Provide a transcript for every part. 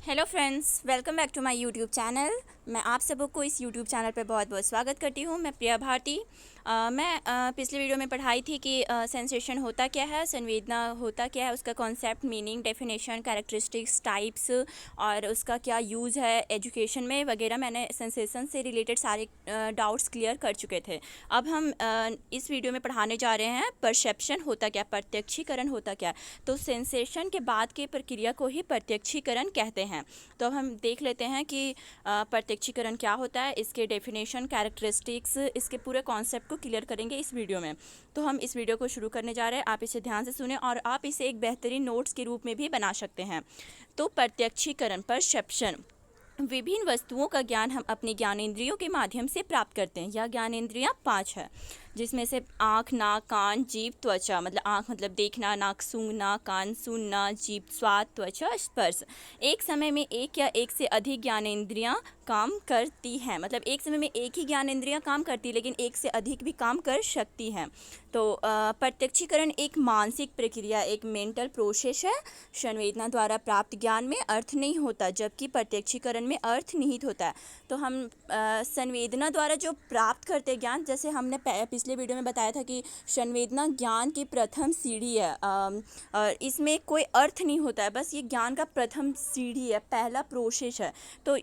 Hello friends, welcome back to my YouTube channel. मैं आप सबों को इस यूट्यूब चैनल पर बहुत बहुत स्वागत करती हूँ। मैं प्रिया भारती। मैं पिछले वीडियो में पढ़ाई थी कि सेंसेशन होता क्या है, संवेदना होता क्या है, उसका concept, meaning, definition, characteristics, types और उसका क्या यूज़ है एजुकेशन में वगैरह। मैंने सेंसेशन से रिलेटेड सारे डाउट्स क्लियर कर चुके थे। अब हम इस वीडियो में पढ़ाने जा रहे हैं परसेप्शन होता क्या, प्रत्यक्षीकरण होता क्या। तो सेंसेशन के बाद की प्रक्रिया को ही प्रत्यक्षीकरण कहते हैं। तो हम देख लेते हैं कि प्रत्यक्षीकरण क्या होता है, इसके डेफिनेशन, कैरेक्टरिस्टिक्स, इसके पूरे कॉन्सेप्ट को क्लियर करेंगे इस वीडियो में। तो हम इस वीडियो को शुरू करने जा रहे हैं। आप इसे ध्यान से सुने और आप इसे एक बेहतरीन नोट्स के रूप में भी बना सकते हैं। तो प्रत्यक्षीकरण, परसेप्शन, विभिन्न वस्तुओं का ज्ञान हम अपने ज्ञानेंद्रियों के माध्यम से प्राप्त करते हैं। यह ज्ञानेंद्रियां 5 है, जिसमें से आँख, नाक, कान, जीभ, त्वचा। मतलब आँख मतलब देखना, नाक सूंघना, कान सुनना, जीभ स्वाद, त्वचा स्पर्श। एक समय में एक या एक से अधिक ज्ञानेंद्रियां काम करती हैं। मतलब एक समय में एक ही ज्ञानेंद्रियां काम करती, लेकिन एक से अधिक भी काम कर सकती हैं। तो प्रत्यक्षीकरण एक मानसिक प्रक्रिया, एक मेंटल प्रोसेस है। संवेदना द्वारा प्राप्त ज्ञान में अर्थ नहीं होता, जबकि प्रत्यक्षीकरण में अर्थ निहित होता है। तो हम संवेदना द्वारा जो प्राप्त करते हैं ज्ञान, जैसे हमने पिछले वीडियो में बताया था कि संवेदना ज्ञान की प्रथम सीढ़ी है। और इसमें कोई अर्थ नहीं होता है, बस ये ज्ञान का प्रथम सीढ़ी है, पहला प्रोसेस है। तो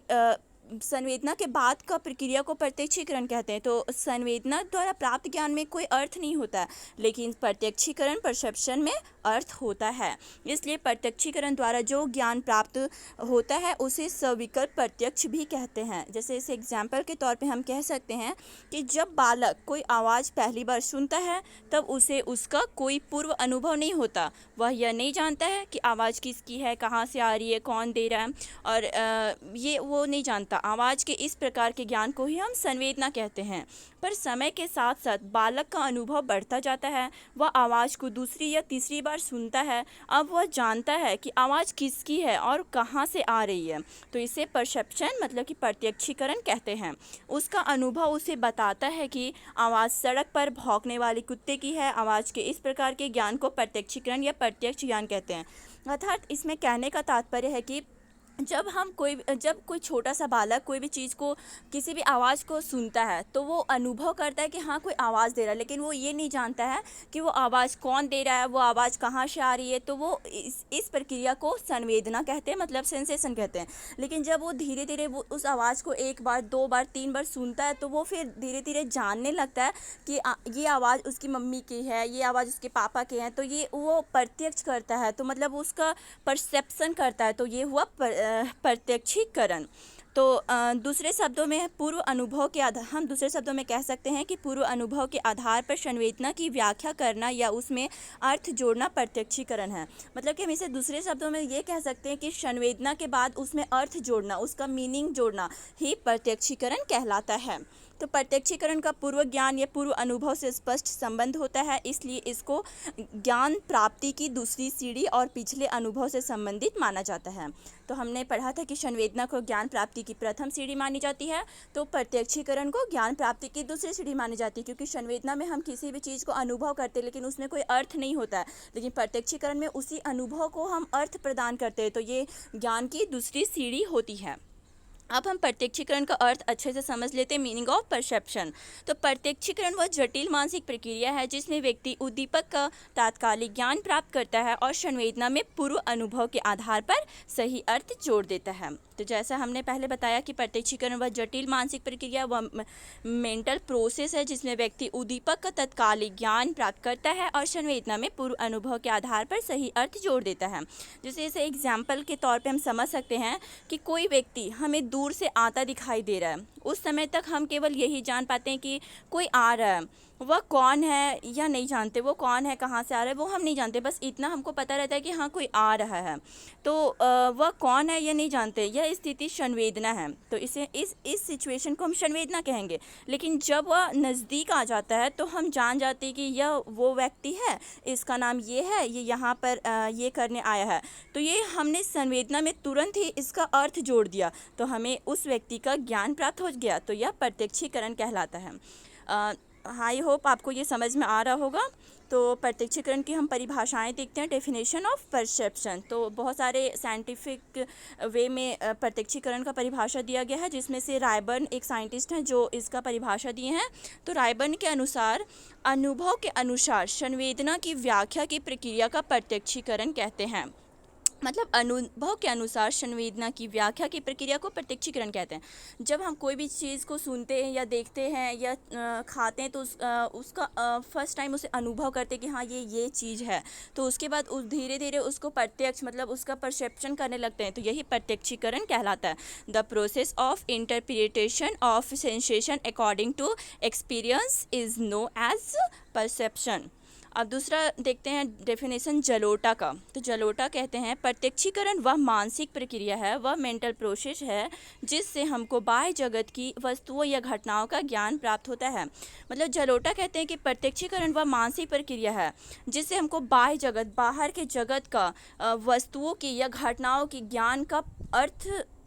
संवेदना के बाद का प्रक्रिया को प्रत्यक्षीकरण कहते हैं। तो संवेदना द्वारा प्राप्त ज्ञान में कोई अर्थ नहीं होता है, लेकिन प्रत्यक्षीकरण, परसेप्शन में अर्थ होता है। इसलिए प्रत्यक्षीकरण द्वारा जो ज्ञान प्राप्त होता है उसे सविकल्प प्रत्यक्ष भी कहते हैं। जैसे इस एग्जाम्पल के तौर पे हम कह सकते हैं कि जब बालक कोई आवाज़ पहली बार सुनता है तब उसे उसका कोई पूर्व अनुभव नहीं होता। वह यह नहीं जानता है कि आवाज़ किसकी है, कहाँ से आ रही है, कौन दे रहा है, और ये वो नहीं जानता। आवाज़ के इस प्रकार के ज्ञान को ही हम संवेदना कहते हैं। पर समय के साथ साथ बालक का अनुभव बढ़ता जाता है। वह आवाज़ को दूसरी या तीसरी बार सुनता है। अब वह जानता है कि आवाज़ किसकी है और कहाँ से आ रही है। तो इसे परसेप्शन मतलब कि प्रत्यक्षीकरण कहते हैं। उसका अनुभव उसे बताता है कि आवाज़ सड़क पर भौंकने वाले कुत्ते की है। आवाज़ के इस प्रकार के ज्ञान को प्रत्यक्षीकरण या प्रत्यक्ष ज्ञान कहते हैं। अर्थात इसमें कहने का तात्पर्य है कि जब कोई छोटा सा बालक कोई भी चीज़ को, किसी भी आवाज़ को सुनता है तो वो अनुभव करता है कि हाँ कोई आवाज़ दे रहा है, लेकिन वो ये नहीं जानता है कि वो आवाज़ कौन दे रहा है, वो आवाज़ कहाँ से आ रही है। तो वो इस प्रक्रिया को संवेदना कहते हैं, मतलब सेंसेशन कहते हैं। लेकिन जब वो धीरे धीरे वो उस आवाज़ को एक बार, दो बार, तीन बार सुनता है तो वो फिर धीरे धीरे जानने लगता है कि ये आवाज़ उसकी मम्मी की है, ये आवाज़ उसके पापा की है। तो ये वो प्रत्यक्ष करता है, तो मतलब उसका परसेप्शन करता है। तो ये हुआ प्रत्यक्षीकरण। तो दूसरे शब्दों में पूर्व अनुभव के आधार, हम दूसरे शब्दों में कह सकते हैं कि पूर्व अनुभव के आधार पर संवेदना की व्याख्या करना या उसमें अर्थ जोड़ना प्रत्यक्षीकरण है। मतलब कि हम इसे दूसरे शब्दों में ये कह सकते हैं कि संवेदना के बाद उसमें अर्थ जोड़ना, उसका मीनिंग जोड़ना ही प्रत्यक्षीकरण कहलाता है। तो प्रत्यक्षीकरण का पूर्व ज्ञान या पूर्व अनुभव से स्पष्ट संबंध होता है, इसलिए इसको ज्ञान प्राप्ति की दूसरी सीढ़ी और पिछले अनुभव से संबंधित माना जाता है। तो हमने पढ़ा था कि संवेदना को ज्ञान प्राप्ति की प्रथम सीढ़ी मानी जाती है, तो प्रत्यक्षीकरण को ज्ञान प्राप्ति की दूसरी सीढ़ी मानी जाती है। क्योंकि संवेदना में हम किसी भी चीज़ को अनुभव करते हैं, लेकिन उसमें कोई अर्थ नहीं होता है, लेकिन प्रत्यक्षीकरण में उसी अनुभव को हम अर्थ प्रदान करते हैं। तो ये ज्ञान की दूसरी सीढ़ी होती है। अब हम प्रत्यक्षीकरण का अर्थ अच्छे से समझ लेते हैं, मीनिंग ऑफ परसेप्शन। तो प्रत्यक्षीकरण वह जटिल मानसिक प्रक्रिया है जिसमें व्यक्ति उद्दीपक का तात्कालिक ज्ञान प्राप्त करता है और संवेदना में पूर्व अनुभव के आधार पर सही अर्थ जोड़ देता है। तो जैसा हमने पहले बताया कि प्रत्यक्षीकरण वह जटिल मानसिक प्रक्रिया, वह मेंटल प्रोसेस है जिसमें व्यक्ति उद्दीपक का तत्कालिक ज्ञान प्राप्त करता है और संवेदना में पूर्व अनुभव के आधार पर सही अर्थ जोड़ देता है। जैसे इसे एग्जाम्पल के तौर पे हम समझ सकते हैं कि कोई व्यक्ति हमें दूर से आता दिखाई दे रहा है। उस समय तक हम केवल यही जान पाते हैं कि कोई आ रहा है। वह कौन है या नहीं जानते, वो कौन है, कहाँ से आ रहा है, वो हम नहीं जानते। बस इतना हमको पता रहता है कि हाँ कोई आ रहा है। तो वह कौन है या नहीं जानते, यह स्थिति संवेदना है। तो इसे इस सिचुएशन को हम संवेदना कहेंगे। लेकिन जब वह नज़दीक आ जाता है तो हम जान जाते हैं कि यह वो व्यक्ति है, इसका नाम ये है, ये यहाँ पर ये करने आया है। तो ये हमने संवेदना में तुरंत ही इसका अर्थ जोड़ दिया, तो हमें उस व्यक्ति का ज्ञान प्राप्त हो गया। तो यह प्रत्यक्षीकरण कहलाता है। आई होप आपको ये समझ में आ रहा होगा। तो प्रत्यक्षीकरण की हम परिभाषाएं देखते हैं। डेफिनेशन ऑफ परसेप्शन, तो बहुत सारे साइंटिफिक वे में प्रत्यक्षीकरण का परिभाषा दिया गया है, जिसमें से रायबर्न एक साइंटिस्ट हैं जो इसका परिभाषा दिए हैं। तो रायबर्न के अनुसार अनुभव के अनुसार संवेदना की व्याख्या की प्रक्रिया का प्रत्यक्षीकरण कहते हैं। मतलब अनुभव के अनुसार संवेदना की व्याख्या की प्रक्रिया को प्रत्यक्षीकरण कहते हैं। जब हम कोई भी चीज़ को सुनते हैं या देखते हैं या खाते हैं तो उसका फर्स्ट टाइम उसे अनुभव करते हैं कि हाँ ये चीज़ है, तो उसके बाद उस धीरे धीरे उसको प्रत्यक्ष मतलब उसका परसेप्शन करने लगते हैं, तो यही प्रत्यक्षीकरण कहलाता है। The process of interpretation of sensation according to experience is known as perception. अब दूसरा देखते हैं डेफिनेशन जलोटा का। तो जलोटा कहते हैं प्रत्यक्षीकरण वह मानसिक प्रक्रिया है, वह मेंटल प्रोसेस है जिससे हमको बाह्य जगत की वस्तुओं या घटनाओं का ज्ञान प्राप्त होता है। मतलब जलोटा कहते हैं कि प्रत्यक्षीकरण वह मानसिक प्रक्रिया है जिससे हमको बाह्य जगत, बाहर के जगत का वस्तुओं की या घटनाओं की ज्ञान का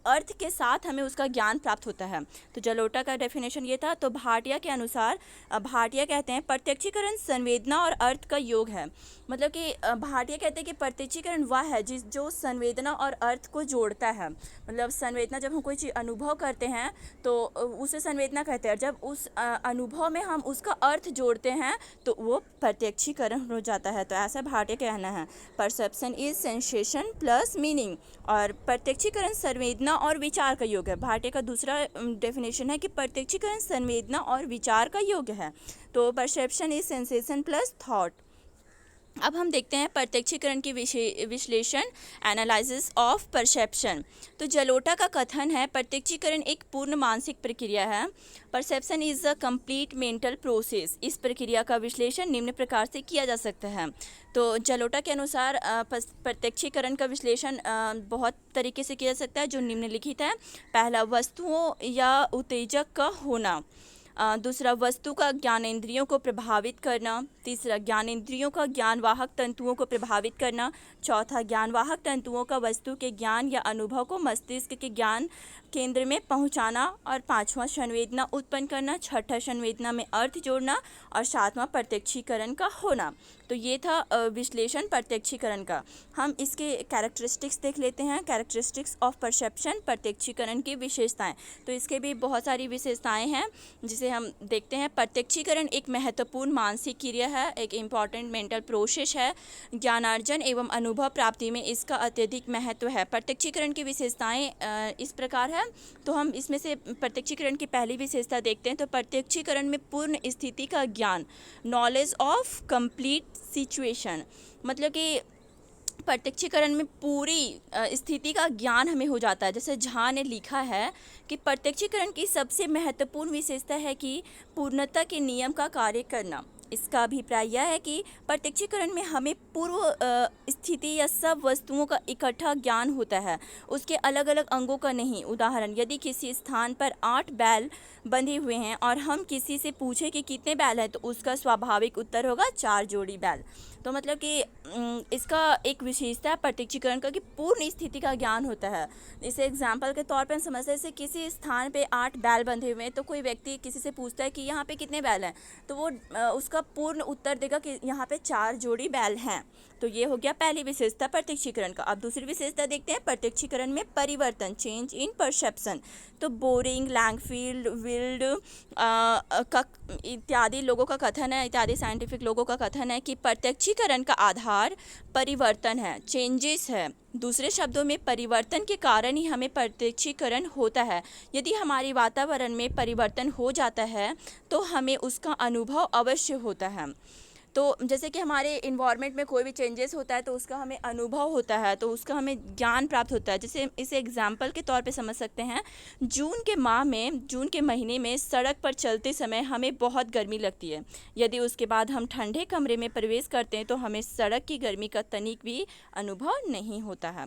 अर्थ के साथ हमें उसका ज्ञान प्राप्त होता है। तो जलोटा का डेफिनेशन ये था। तो भाटिया के अनुसार भाटिया कहते हैं प्रत्यक्षीकरण संवेदना और अर्थ का योग है। मतलब कि भाटिया कहते हैं कि प्रत्यक्षीकरण वह है जो संवेदना और अर्थ को जोड़ता है। मतलब संवेदना, जब हम कोई चीज़ अनुभव करते हैं तो उसे संवेदना कहते हैं, जब उस अनुभव में हम उसका अर्थ जोड़ते हैं तो वो प्रत्यक्षीकरण हो जाता है। तो ऐसा भाटिया कहना है। Perception is sensation plus meaning, और प्रत्यक्षीकरण संवेदना और विचार का योग है। भाटिया का दूसरा डेफिनेशन है कि प्रत्यक्षीकरण संवेदना और विचार का योग है। तो perception is sensation plus thought. अब हम देखते हैं प्रत्यक्षीकरण की विश्लेषण, एनालिसिस ऑफ परसेप्शन। तो जलोटा का कथन है प्रत्यक्षीकरण एक पूर्ण मानसिक प्रक्रिया है। Perception is a complete mental process. इस प्रक्रिया का विश्लेषण निम्न प्रकार से किया जा सकता है। तो जलोटा के अनुसार प्रत्यक्षीकरण का विश्लेषण बहुत तरीके से किया जा सकता है, जो निम्नलिखित है। पहला, वस्तुओं या उत्तेजक का होना। दूसरा, वस्तु का ज्ञानेंद्रियों को प्रभावित करना। तीसरा, ज्ञानेंद्रियों का ज्ञानवाहक तंतुओं को प्रभावित करना। चौथा, ज्ञानवाहक तंतुओं का वस्तु के ज्ञान या अनुभव को मस्तिष्क के ज्ञान केंद्र में पहुंचाना। और पांचवा, संवेदना उत्पन्न करना। छठा, संवेदना में अर्थ जोड़ना। और सातवां, प्रत्यक्षीकरण का होना। तो ये था विश्लेषण प्रत्यक्षीकरण का। हम इसके कैरेक्टरिस्टिक्स देख लेते हैं। कैरेक्टरिस्टिक्स ऑफ परसेप्शन, प्रत्यक्षीकरण की विशेषताएं। तो इसके भी बहुत सारी विशेषताएं हैं जिसे हम देखते हैं। प्रत्यक्षीकरण एक महत्वपूर्ण मानसिक क्रिया है, एक इम्पॉर्टेंट मेंटल प्रोसेस है। ज्ञानार्जन एवं अनुभव प्राप्ति में इसका अत्यधिक महत्व है। प्रत्यक्षीकरण की विशेषताएं इस प्रकार है। तो हम इसमें से प्रत्यक्षीकरण की पहली विशेषता देखते हैं। तो प्रत्यक्षीकरण में पूर्ण स्थिति का ज्ञान, नॉलेज ऑफ कंप्लीट सिचुएशन। मतलब कि प्रत्यक्षीकरण में पूरी स्थिति का ज्ञान हमें हो जाता है। जैसे झा ने लिखा है कि प्रत्यक्षीकरण की सबसे महत्वपूर्ण विशेषता है कि पूर्णता के नियम का कार्य करना। इसका अभिप्राय यह है कि प्रत्यक्षीकरण में हमें पूर्व स्थिति या सब वस्तुओं का इकट्ठा ज्ञान होता है, उसके अलग अलग अंगों का नहीं। उदाहरण, यदि किसी स्थान पर 8 बैल बंधे हुए हैं और हम किसी से पूछें कि कितने बैल हैं, तो उसका स्वाभाविक उत्तर होगा 4 जोड़ी बैल। तो मतलब कि इसका एक विशेषता है प्रत्यक्षीकरण का कि पूर्ण स्थिति का ज्ञान होता है। इसे एग्जाम्पल के तौर पर हम समझते हैं, जैसे किसी स्थान पे 8 बैल बंधे हुए हैं, तो कोई व्यक्ति किसी से पूछता है कि यहाँ पे कितने बैल हैं, तो वो उसका पूर्ण उत्तर देगा कि यहाँ पे 4 जोड़ी बैल हैं। तो ये हो गया पहली विशेषता प्रत्यक्षीकरण का। अब दूसरी विशेषता देखते हैं प्रत्यक्षीकरण में परिवर्तन, चेंज इन परसेप्शन। तो बोरिंग, लैंगफील्ड, विल्ड का इत्यादि लोगों का कथन है, इत्यादि साइंटिफिक लोगों का कथन है कि प्रत्यक्षीकरण का आधार परिवर्तन है, चेंजेस है। दूसरे शब्दों में परिवर्तन के कारण ही हमें प्रत्यक्षीकरण होता है। यदि हमारे वातावरण में परिवर्तन हो जाता है तो हमें उसका अनुभव अवश्य होता है। तो जैसे कि हमारे इन्वायरमेंट में कोई भी चेंजेस होता है तो उसका हमें अनुभव होता है, तो उसका हमें ज्ञान प्राप्त होता है। जैसे इसे एग्जाम्पल के तौर पे समझ सकते हैं। जून के महीने में सड़क पर चलते समय हमें बहुत गर्मी लगती है। यदि उसके बाद हम ठंडे कमरे में प्रवेश करते हैं तो हमें सड़क की गर्मी का तनिक भी अनुभव नहीं होता है।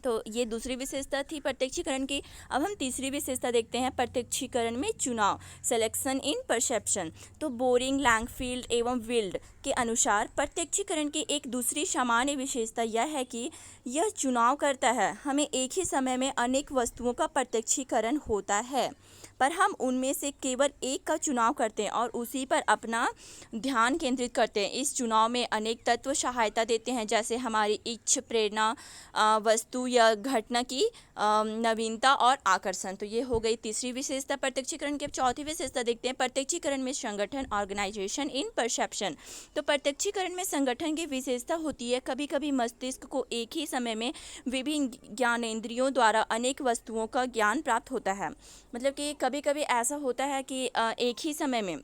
तो ये दूसरी विशेषता थी प्रत्यक्षीकरण की। अब हम तीसरी विशेषता देखते हैं प्रत्यक्षीकरण में चुनाव, सिलेक्शन इन परसेप्शन। तो बोरिंग, लैंगफील्ड एवं विल्ड के अनुसार प्रत्यक्षीकरण की एक दूसरी सामान्य विशेषता यह है कि यह चुनाव करता है। हमें एक ही समय में अनेक वस्तुओं का प्रत्यक्षीकरण होता है, पर हम उनमें से केवल एक का चुनाव करते हैं और उसी पर अपना ध्यान केंद्रित करते हैं। इस चुनाव में अनेक तत्व सहायता देते हैं, जैसे हमारी इच्छा, प्रेरणा, वस्तु या घटना की नवीनता और आकर्षण। तो ये हो गई तीसरी विशेषता प्रत्यक्षीकरण की। अब चौथी विशेषता देखते हैं प्रत्यक्षीकरण में संगठन, ऑर्गेनाइजेशन इन परसेप्शन। तो प्रत्यक्षीकरण में संगठन की विशेषता होती है। कभी कभी मस्तिष्क को एक ही समय में विभिन्न ज्ञानेंद्रियों द्वारा अनेक वस्तुओं का ज्ञान प्राप्त होता है। मतलब कि कभी कभी ऐसा होता है कि एक ही समय में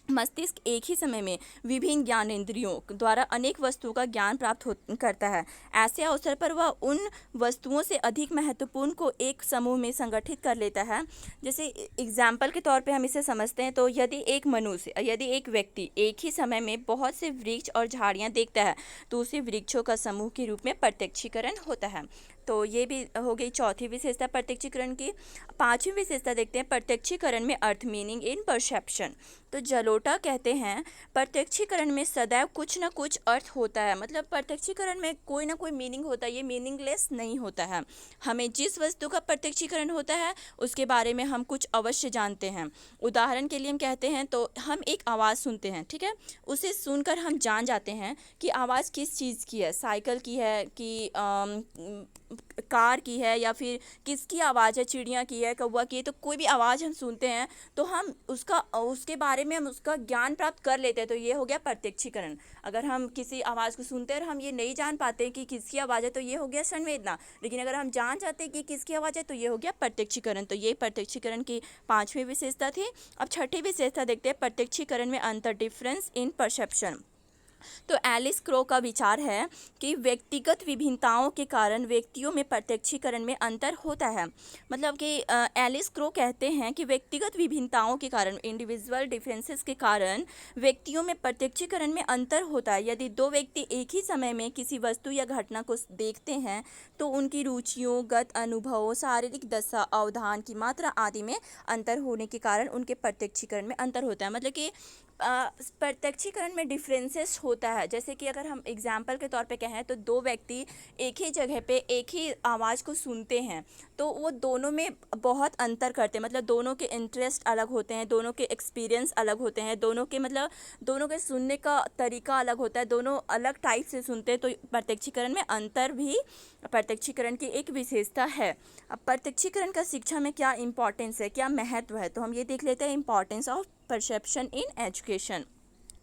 मस्तिष्क एक ही समय में विभिन्न ज्ञानेंद्रियों द्वारा अनेक वस्तुओं का ज्ञान प्राप्त करता है। ऐसे अवसर पर वह उन वस्तुओं से अधिक महत्वपूर्ण को एक समूह में संगठित कर लेता है। जैसे एग्जाम्पल के तौर पे हम इसे समझते हैं, तो यदि एक व्यक्ति एक ही समय में बहुत से वृक्ष और झाड़ियाँ देखता है तो उसे वृक्षों का समूह के रूप में प्रत्यक्षीकरण होता है। तो ये भी हो गई चौथी विशेषता प्रत्यक्षीकरण की। पांचवी विशेषता देखते हैं प्रत्यक्षीकरण में अर्थ, मीनिंग इन परसेप्शन। तो जलोटा कहते हैं प्रत्यक्षीकरण में सदैव कुछ न कुछ अर्थ होता है। मतलब प्रत्यक्षीकरण में कोई ना कोई मीनिंग होता है, ये मीनिंगलेस नहीं होता है। हमें जिस वस्तु का प्रत्यक्षीकरण होता है उसके बारे में हम कुछ अवश्य जानते हैं। उदाहरण के लिए हम कहते हैं तो हम एक आवाज़ सुनते हैं, ठीक है, उसे सुनकर हम जान जाते हैं कि आवाज़ किस चीज़ की है, साइकिल की है कि कार की है, या फिर किसकी आवाज़ है, चिड़िया की है, कौवा की है। तो कोई भी आवाज़ हम सुनते हैं तो हम उसके बारे में हम उसका ज्ञान प्राप्त कर लेते हैं। तो ये हो गया प्रत्यक्षीकरण। अगर हम किसी आवाज़ को सुनते हैं और हम ये नहीं जान पाते कि किसकी आवाज़ है तो ये हो गया संवेदना। लेकिन अगर हम जान जाते हैं कि किसकी आवाज़ है तो ये हो गया प्रत्यक्षीकरण। तो ये प्रत्यक्षीकरण की पांचवी विशेषता थी। अब छठी विशेषता देखते हैं प्रत्यक्षीकरण में अंतर, डिफरेंस इन परसेप्शन। तो एलिस क्रो का विचार है कि व्यक्तिगत विभिन्नताओं के कारण व्यक्तियों में प्रत्यक्षीकरण में अंतर होता है। मतलब कि एलिस क्रो कहते हैं कि व्यक्तिगत विभिन्नताओं के कारण, इंडिविजुअल डिफरेंसेस के कारण व्यक्तियों में प्रत्यक्षीकरण में अंतर होता है। यदि दो व्यक्ति एक ही समय में किसी वस्तु या घटना को देखते हैं तो उनकी रुचियों, गत अनुभवों, शारीरिक दशा, अवधान की मात्रा आदि में अंतर होने के कारण उनके प्रत्यक्षीकरण में अंतर होता है। मतलब कि प्रत्यक्षीकरण में डिफरेंसेस होता है। जैसे कि अगर हम एग्जाम्पल के तौर पे कहें तो दो व्यक्ति एक ही जगह पे एक ही आवाज़ को सुनते हैं तो वो दोनों में बहुत अंतर करते हैं। मतलब दोनों के इंटरेस्ट अलग होते हैं, दोनों के एक्सपीरियंस अलग होते हैं, दोनों के सुनने का तरीका अलग होता है, दोनों अलग टाइप से सुनते हैं। तो प्रत्यक्षीकरण में अंतर भी प्रत्यक्षीकरण की एक विशेषता है। अब प्रत्यक्षीकरण का शिक्षा में क्या इंपॉर्टेंस है, क्या महत्व है, तो हम ये देख लेते हैं importance of perception in education.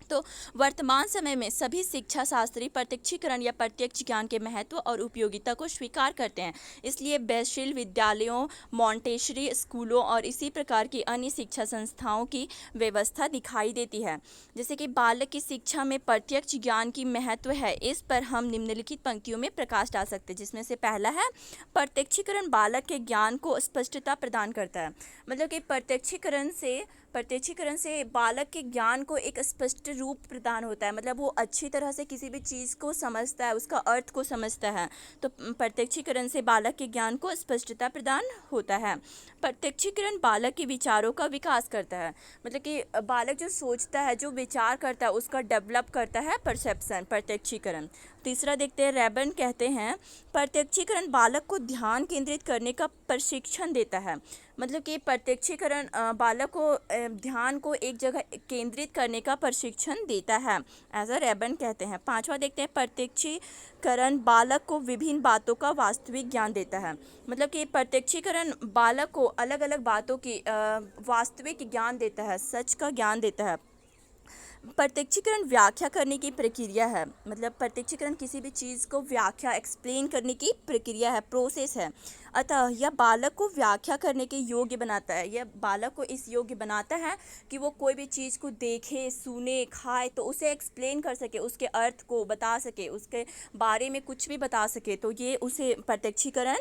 तो वर्तमान समय में सभी शिक्षा शास्त्री प्रत्यक्षीकरण या प्रत्यक्ष ज्ञान के महत्व और उपयोगिता को स्वीकार करते हैं। इसलिए बेसिल विद्यालयों, मॉन्टेसरी स्कूलों और इसी प्रकार की अन्य शिक्षा संस्थाओं की व्यवस्था दिखाई देती है। जैसे कि बालक की शिक्षा में प्रत्यक्ष ज्ञान की महत्व है, इस पर हम निम्नलिखित पंक्तियों में प्रकाश डाल सकते हैं। जिसमें से पहला है प्रत्यक्षीकरण बालक के ज्ञान को स्पष्टता प्रदान करता है। मतलब कि प्रत्यक्षीकरण से बालक के ज्ञान को एक स्पष्ट रूप प्रदान होता है। मतलब वो अच्छी तरह से किसी भी चीज़ को समझता है, उसका अर्थ को समझता है। तो प्रत्यक्षीकरण से बालक के ज्ञान को स्पष्टता प्रदान होता है। प्रत्यक्षीकरण बालक के विचारों का विकास करता है। मतलब कि बालक जो सोचता है, जो विचार करता है, उसका डेवलप करता है परसेप्शन, प्रत्यक्षीकरण। तीसरा देखते हैं, रेबन कहते हैं प्रत्यक्षीकरण बालक को ध्यान केंद्रित करने का प्रशिक्षण देता है। मतलब कि प्रत्यक्षीकरण बालक को ध्यान को एक जगह केंद्रित करने का प्रशिक्षण देता है, ऐसा रेबन कहते हैं। पांचवा देखते हैं प्रत्यक्षीकरण बालक को विभिन्न बातों का वास्तविक ज्ञान देता है। मतलब कि प्रत्यक्षीकरण बालक को अलग अलग बातों की वास्तविक ज्ञान देता है, सच का ज्ञान देता है। प्रत्यक्षीकरण व्याख्या करने की प्रक्रिया है। मतलब प्रत्यक्षीकरण किसी भी चीज़ को व्याख्या, एक्सप्लेन करने की प्रक्रिया है, प्रोसेस है। अतः यह बालक को व्याख्या करने के योग्य बनाता है। यह बालक को इस योग्य बनाता है कि वो कोई भी चीज़ को देखे, सुने, खाए तो उसे एक्सप्लेन कर सके, उसके अर्थ को बता सके, उसके बारे में कुछ भी बता सके। तो ये उसे प्रत्यक्षीकरण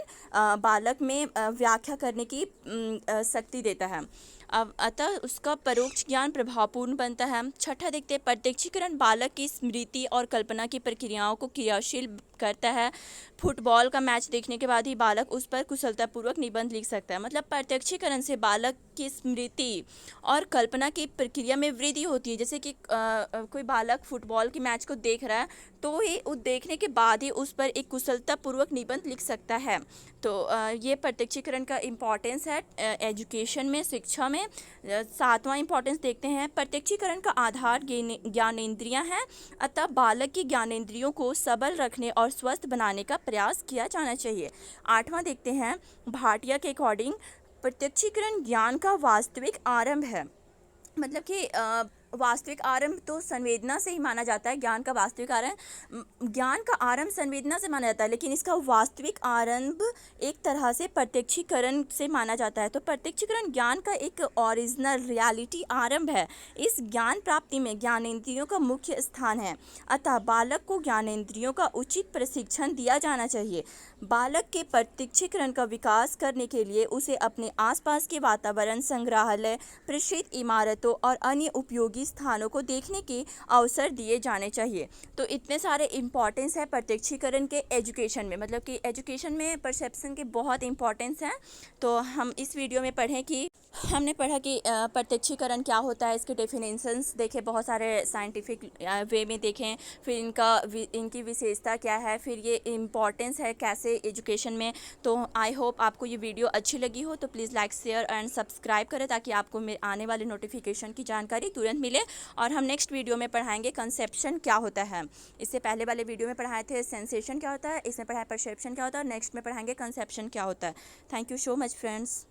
बालक में व्याख्या करने की शक्ति देता है। अब अतः उसका परोक्ष ज्ञान प्रभावपूर्ण बनता है। छठा देखते हैं, प्रत्यक्षीकरण बालक की स्मृति और कल्पना की प्रक्रियाओं को क्रियाशील करता है। फुटबॉल का मैच देखने के बाद ही बालक उस पर कुशलतापूर्वक निबंध लिख सकता है। मतलब प्रत्यक्षीकरण से बालक की स्मृति और कल्पना की प्रक्रिया में वृद्धि होती है। जैसे कि कोई बालक फुटबॉल की मैच को देख रहा है तो ही उस देखने के बाद ही उस पर एक कुशलतापूर्वक निबंध लिख सकता है। तो ये प्रत्यक्षीकरण का इम्पोर्टेंस है एजुकेशन में, शिक्षा में। सातवां इम्पोर्टेंस देखते हैं, प्रत्यक्षीकरण का आधार ज्ञानेंद्रियां हैं, अतः बालक की ज्ञानेंद्रियों को सबल रखने और स्वस्थ बनाने का प्रयास किया जाना चाहिए। आठवां देखते हैं, भाटिया के अकॉर्डिंग प्रत्यक्षीकरण ज्ञान का वास्तविक आरंभ है। मतलब कि वास्तविक आरंभ तो संवेदना से ही माना जाता है। ज्ञान का वास्तविक आरंभ, ज्ञान का आरंभ संवेदना से माना जाता है, लेकिन इसका वास्तविक आरंभ एक तरह से प्रत्यक्षीकरण से माना जाता है। तो प्रत्यक्षीकरण ज्ञान का एक ओरिजिनल रियलिटी आरंभ है। इस ज्ञान प्राप्ति में ज्ञानेंद्रियों का मुख्य स्थान है, अतः बालक को ज्ञानेंद्रियों का उचित प्रशिक्षण दिया जाना चाहिए। बालक के प्रत्यक्षीकरण का विकास करने के लिए उसे अपने आसपास के वातावरण, संग्रहालय, प्रसिद्ध इमारतों और अन्य उपयोगी स्थानों को देखने के अवसर दिए जाने चाहिए। तो इतने सारे इम्पोर्टेंस है प्रत्यक्षीकरण के एजुकेशन में। मतलब कि एजुकेशन में परसेप्शन के बहुत इम्पोर्टेंस हैं। तो हम इस वीडियो में पढ़ें कि हमने पढ़ा कि प्रत्यक्षीकरण क्या होता है, इसके डेफिनेशंस देखे, बहुत सारे साइंटिफिक वे में देखें, फिर इनकी विशेषता क्या है, फिर ये इम्पोर्टेंस है कैसे एजुकेशन में। तो आई होप आपको ये वीडियो अच्छी लगी हो, तो please like, share and subscribe करें ताकि आपको आने वाले नोटिफिकेशन की जानकारी तुरंत मिले। और हम नेक्स्ट वीडियो में पढ़ाएंगे कंसेप्शन क्या होता है। इससे पहले वाले वीडियो में पढ़ाए थे सेंसेशन क्या होता है, इसमें पढ़ाया परसेप्शन क्या होता है, नेक्स्ट में पढ़ाएंगे कंसेप्शन क्या होता है। Thank you so much friends.